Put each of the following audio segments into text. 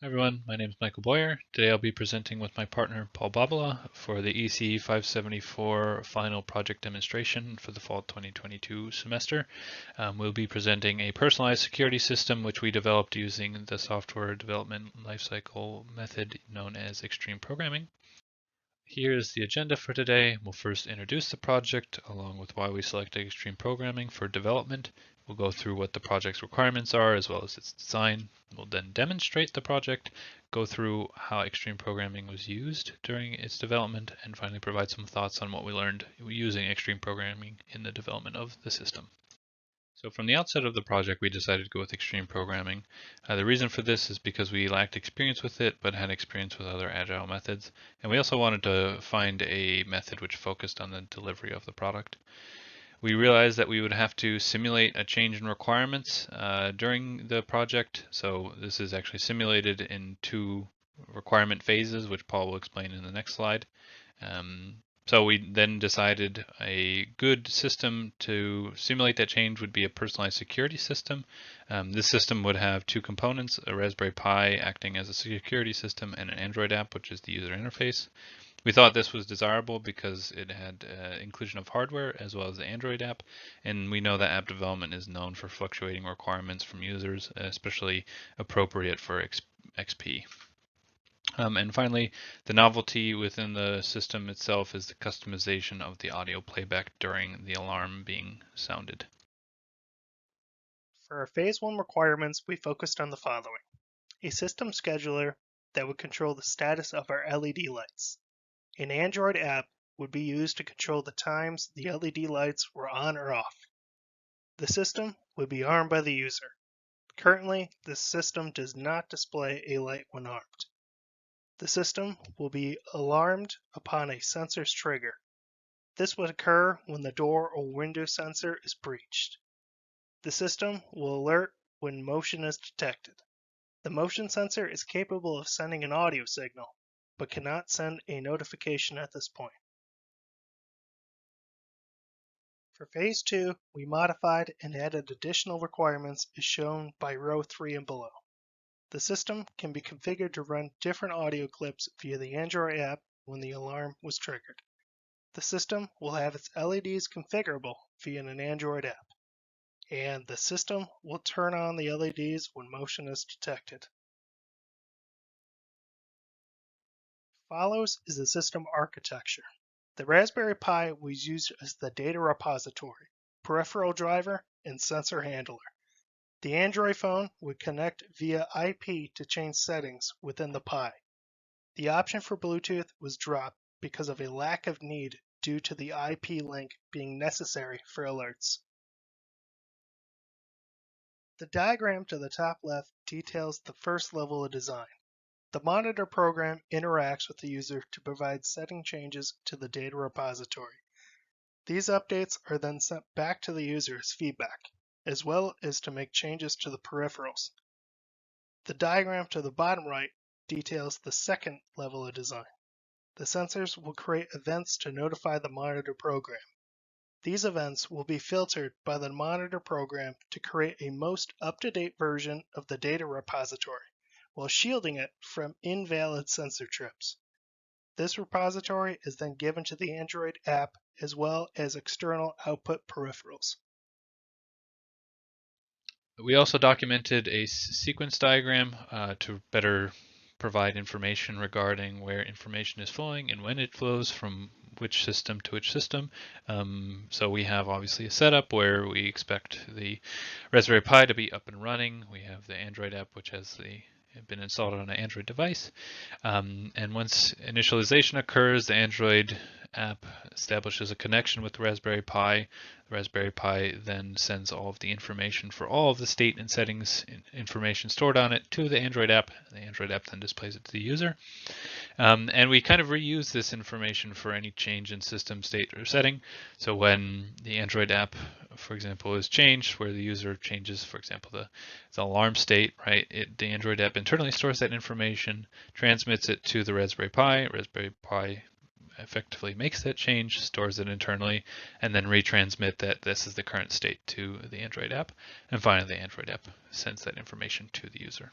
Hi everyone, my name is Michael Bowyer. Today I'll be presenting with my partner Paul Babala for the ECE 574 final project demonstration for the fall 2022 semester. We'll be presenting a personalized security system which we developed using the software development lifecycle method known as extreme programming. Here's the agenda for today. We'll first introduce the project along with why we selected extreme programming for development. We'll go through what the project's requirements are as well as its design. We'll then demonstrate the project, go through how extreme programming was used during its development, and finally provide some thoughts on what we learned using extreme programming in the development of the system. So from the outset of the project, we decided to go with extreme programming. The reason for this is because we lacked experience with it, but had experience with other agile methods. And we also wanted to find a method which focused on the delivery of the product. We realized that we would have to simulate a change in requirements during the project. So this is actually simulated in two requirement phases, which Paul will explain in the next slide. So we then decided a good system to simulate that change would be a personalized security system. This system would have two components, a Raspberry Pi acting as a security system and an Android app, which is the user interface. We thought this was desirable because it had inclusion of hardware as well as the Android app, and we know that app development is known for fluctuating requirements from users, especially appropriate for XP. And finally, the novelty within the system itself is the customization of the audio playback during the alarm being sounded. For our Phase 1 requirements, we focused on the following. A system scheduler that would control the status of our LED lights. An Android app would be used to control the times the LED lights were on or off. The system would be armed by the user. Currently, the system does not display a light when armed. The system will be alarmed upon a sensor's trigger. This would occur when the door or window sensor is breached. The system will alert when motion is detected. The motion sensor is capable of sending an audio signal, but cannot send a notification at this point. For Phase 2, we modified and added additional requirements as shown by row 3 and below. The system can be configured to run different audio clips via the Android app when the alarm was triggered. The system will have its LEDs configurable via an Android app, and the system will turn on the LEDs when motion is detected. Follows is the system architecture. The Raspberry Pi was used as the data repository, peripheral driver, and sensor handler. The Android phone would connect via IP to change settings within the Pi. The option for Bluetooth was dropped because of a lack of need due to the IP link being necessary for alerts. The diagram to the top left details the first level of design. The monitor program interacts with the user to provide setting changes to the data repository. These updates are then sent back to the user as feedback, as well as to make changes to the peripherals. The diagram to the bottom right details the second level of design. The sensors will create events to notify the monitor program. These events will be filtered by the monitor program to create a most up-to-date version of the data repository, while shielding it from invalid sensor trips. This repository is then given to the Android app as well as external output peripherals. We also documented a sequence diagram to better provide information regarding where information is flowing and when it flows from which system to which system. So we have obviously a setup where we expect the Raspberry Pi to be up and running. We have the Android app, which has been installed on an Android device. And once initialization occurs, the Android app establishes a connection with the Raspberry Pi. The Raspberry Pi then sends all of the information for all of the state and settings information stored on it to the Android app. The Android app then displays it to the user. And we kind of reuse this information for any change in system state or setting. So when the Android app, for example, is changed, where the user changes, for example, the alarm state, right? The Android app internally stores that information, transmits it to the Raspberry Pi. Raspberry Pi effectively makes that change, stores it internally, and then retransmit that this is the current state to the Android app. And finally, the Android app sends that information to the user.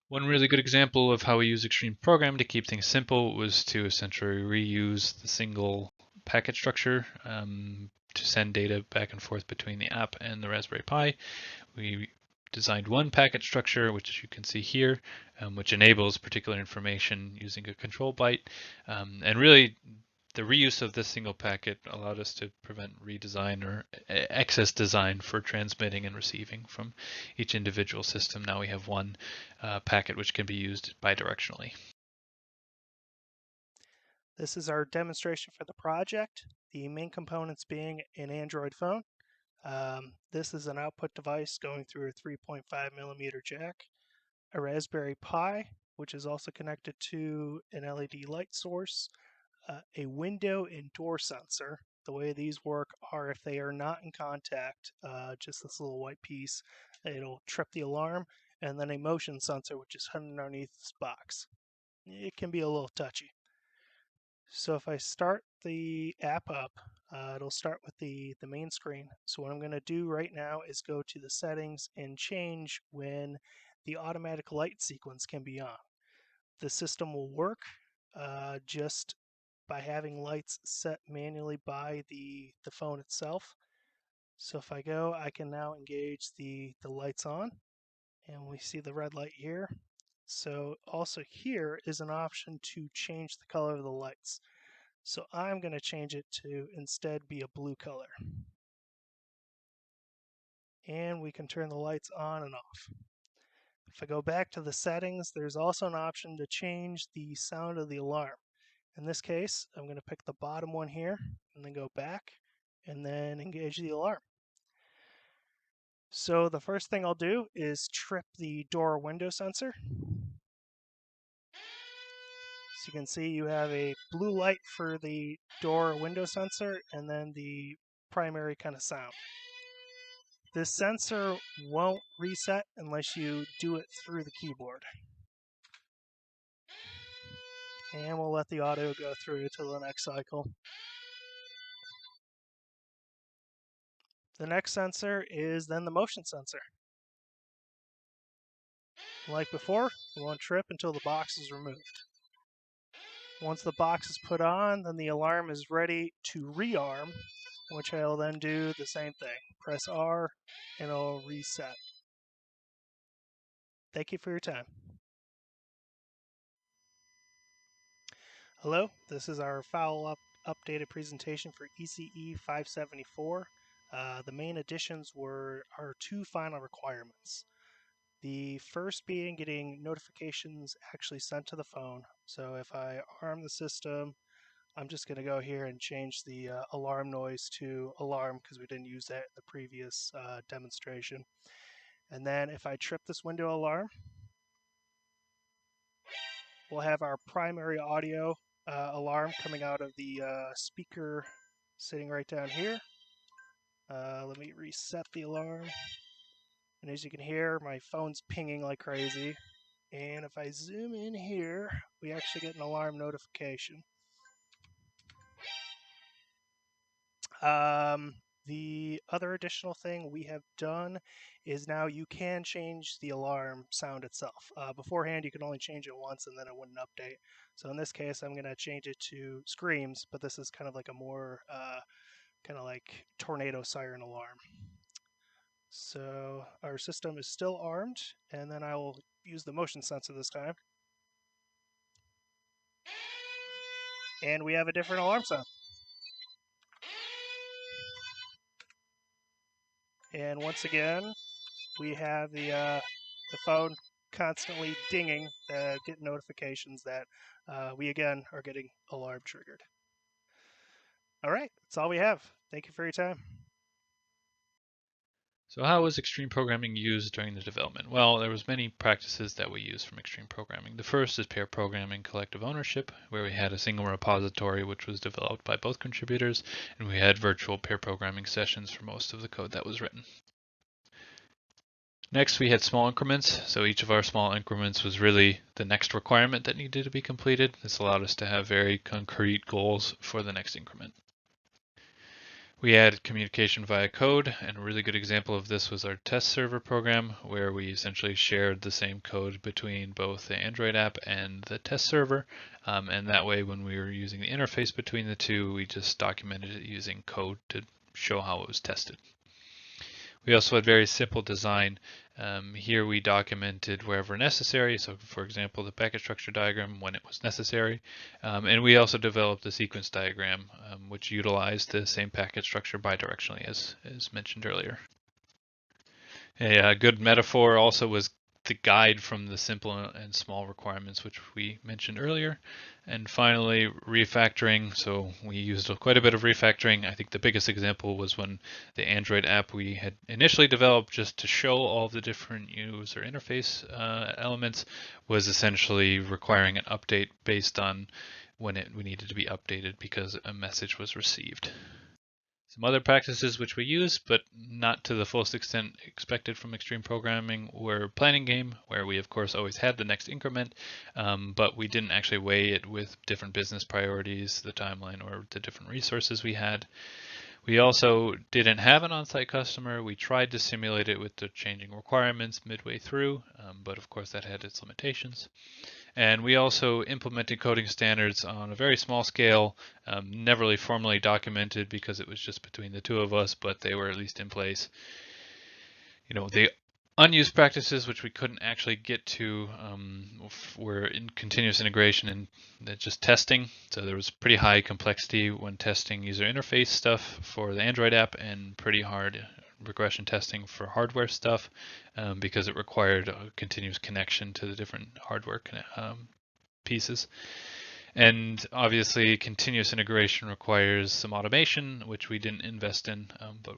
One really good example of how we use Extreme Programming to keep things simple was to essentially reuse the single packet structure to send data back and forth between the app and the Raspberry Pi. We designed one packet structure, which as you can see here, which enables particular information using a control byte. And really, the reuse of this single packet allowed us to prevent redesign or excess design for transmitting and receiving from each individual system. Now we have one packet which can be used bidirectionally. This is our demonstration for the project, the main components being an Android phone. This is an output device going through a 3.5 millimeter jack, a Raspberry Pi, which is also connected to an LED light source, a window and door sensor. The way these work are if they are not in contact, just this little white piece, it'll trip the alarm, and then a motion sensor, which is hidden underneath this box. It can be a little touchy. So if I start the app up, it'll start with the main screen. So what I'm going to do right now is go to the settings and change when the automatic light sequence can be on. The system will work just by having lights set manually by the phone itself. So if I go, I can now engage the lights on, and we see the red light here. So also here is an option to change the color of the lights. So I'm going to change it to instead be a blue color. And we can turn the lights on and off. If I go back to the settings, there's also an option to change the sound of the alarm. In this case, I'm going to pick the bottom one here and then go back and then engage the alarm. So the first thing I'll do is trip the door window sensor. So you can see you have a blue light for the door window sensor and then the primary kind of sound. This sensor won't reset unless you do it through the keyboard. And we'll let the audio go through to the next cycle. The next sensor is then the motion sensor. Like before, it won't trip until the box is removed. Once the box is put on, then the alarm is ready to rearm, which I'll then do the same thing. Press R and it'll reset. Thank you for your time. Hello, this is our follow-up updated presentation for ECE 574. The main additions were our two final requirements. The first being getting notifications actually sent to the phone. So if I arm the system, I'm just going to go here and change the alarm noise to alarm because we didn't use that in the previous demonstration. And then if I trip this window alarm, we'll have our primary audio alarm coming out of the speaker sitting right down here. Let me reset the alarm. And as you can hear, my phone's pinging like crazy. And if I zoom in here, we actually get an alarm notification. The other additional thing we have done is now you can change the alarm sound itself. Beforehand, you could only change it once and then it wouldn't update. So in this case, I'm going to change it to screams, but this is kind of like a more kind of like tornado siren alarm. So our system is still armed, and then I will use the motion sensor this time. And we have a different alarm sound. And once again, we have the phone constantly dinging, get notifications that we again are getting alarm triggered. All right, that's all we have. Thank you for your time. So how was extreme programming used during the development? Well, there was many practices that we used from extreme programming. The first is pair programming collective ownership, where we had a single repository which was developed by both contributors, and we had virtual pair programming sessions for most of the code that was written. Next, we had small increments. So each of our small increments was really the next requirement that needed to be completed. This allowed us to have very concrete goals for the next increment. We had communication via code, and a really good example of this was our test server program, where we essentially shared the same code between both the Android app and the test server. And that way, when we were using the interface between the two, we just documented it using code to show how it was tested. We also had very simple design. Here we documented wherever necessary. So for example, the packet structure diagram when it was necessary. And we also developed a sequence diagram, which utilized the same packet structure bidirectionally as mentioned earlier. A good metaphor also was the guide from the simple and small requirements, which we mentioned earlier. And finally, refactoring. So we used quite a bit of refactoring. I think the biggest example was when the Android app we had initially developed just to show all the different user interface elements was essentially requiring an update based on when we needed to be updated because a message was received. Some other practices which we use, but not to the fullest extent expected from extreme programming, were planning game, where we of course always had the next increment, but we didn't actually weigh it with different business priorities, the timeline, or the different resources we had. We also didn't have an on-site customer. We tried to simulate it with the changing requirements midway through, but of course that had its limitations. And we also implemented coding standards on a very small scale, never really formally documented because it was just between the two of us, but they were at least in place. The unused practices, which we couldn't actually get to, were in continuous integration and just testing. So there was pretty high complexity when testing user interface stuff for the Android app and pretty hard regression testing for hardware stuff because it required a continuous connection to the different hardware pieces. And obviously continuous integration requires some automation, which we didn't invest in, but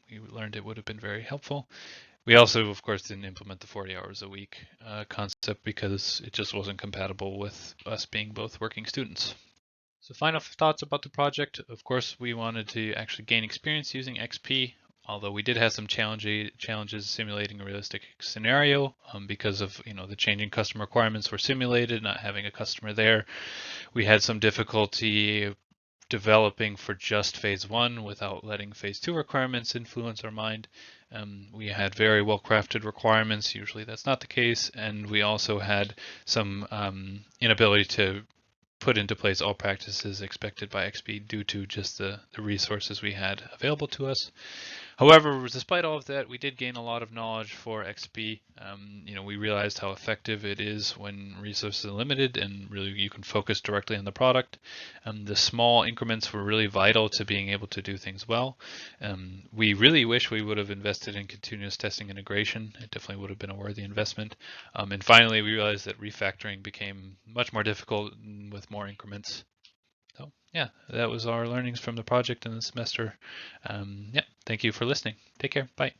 we learned it would have been very helpful. We also, of course, didn't implement the 40 hours a week concept because it just wasn't compatible with us being both working students. So final thoughts about the project. Of course, we wanted to actually gain experience using XP, although we did have some challenges simulating a realistic scenario because of the changing customer requirements were simulated, not having a customer there. We had some difficulty developing for just phase one without letting phase two requirements influence our mind. We had very well crafted requirements. Usually that's not the case. And we also had some inability to put into place all practices expected by XP due to just the resources we had available to us. However, despite all of that, we did gain a lot of knowledge for XP. We realized how effective it is when resources are limited and really you can focus directly on the product. The small increments were really vital to being able to do things well. We really wish we would have invested in continuous testing integration. It definitely would have been a worthy investment. And finally, we realized that refactoring became much more difficult with more increments. So yeah, that was our learnings from the project in the semester. Yeah, thank you for listening. Take care. Bye.